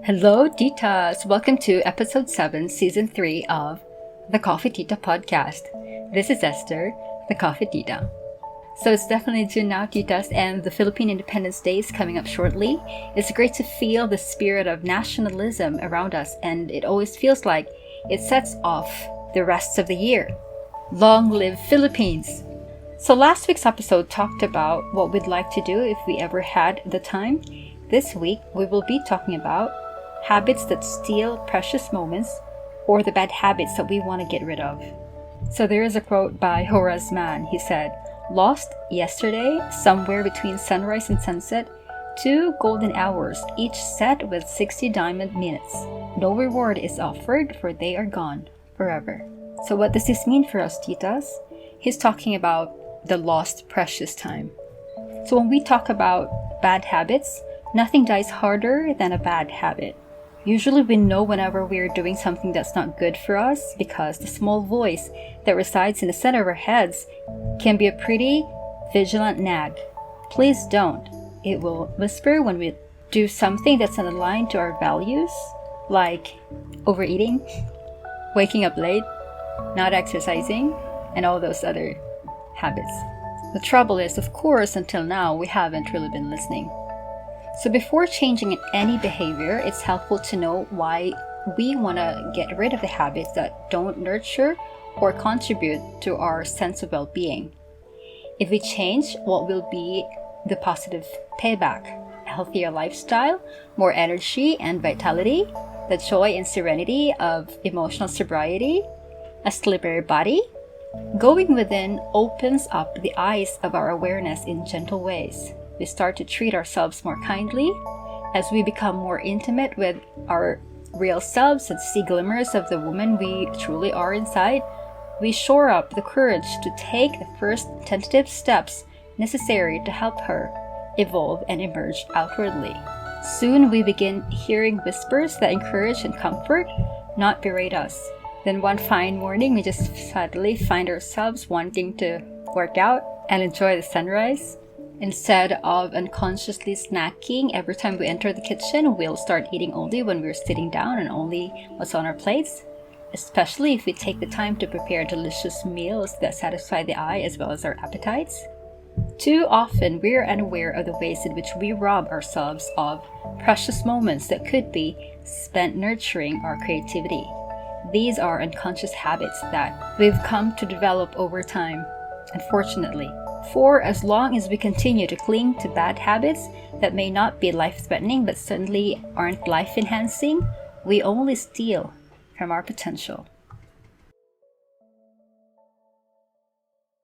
Hello, Titas! Welcome to episode 7, season 3 of the Coffee Tita podcast. This is Esther, the Coffee Tita. So it's definitely June now, Titas, and the Philippine Independence Day is coming up shortly. It's great to feel the spirit of nationalism around us, and it always feels like it sets off the rest of the year. Long live Philippines! So last week's episode talked about what we'd like to do if we ever had the time. This week, we will be talking about habits that steal precious moments or the bad habits that we want to get rid of. So there is a quote by Horace Mann. He said, "Lost yesterday, somewhere between sunrise and sunset, 2 golden hours, each set with 60 diamond minutes. No reward is offered, for they are gone forever." So what does this mean for us, Titas? He's talking about the lost precious time. So when we talk about bad habits, nothing dies harder than a bad habit. Usually we know whenever we're doing something that's not good for us because the small voice that resides in the center of our heads can be a pretty vigilant nag. Please don't. It will whisper when we do something that's not aligned to our values, like overeating, waking up late, not exercising, and all those other habits. The trouble is, of course, until now, we haven't really been listening. So before changing any behavior, it's helpful to know why we want to get rid of the habits that don't nurture or contribute to our sense of well-being. If we change, what will be the positive payback? A healthier lifestyle, more energy and vitality, the joy and serenity of emotional sobriety, a slippery body. Going within opens up the eyes of our awareness in gentle ways. We start to treat ourselves more kindly as we become more intimate with our real selves and see glimmers of the woman we truly are inside. We shore up the courage to take the first tentative steps necessary to help her evolve and emerge outwardly. Soon we begin hearing whispers that encourage and comfort, not berate us. Then one fine morning, we just suddenly find ourselves wanting to work out and enjoy the sunrise. Instead of unconsciously snacking every time we enter the kitchen, we'll start eating only when we're sitting down and only what's on our plates, especially if we take the time to prepare delicious meals that satisfy the eye as well as our appetites. Too often, we're unaware of the ways in which we rob ourselves of precious moments that could be spent nurturing our creativity. These are unconscious habits that we've come to develop over time, unfortunately. For as long as we continue to cling to bad habits that may not be life-threatening but certainly aren't life-enhancing, we only steal from our potential.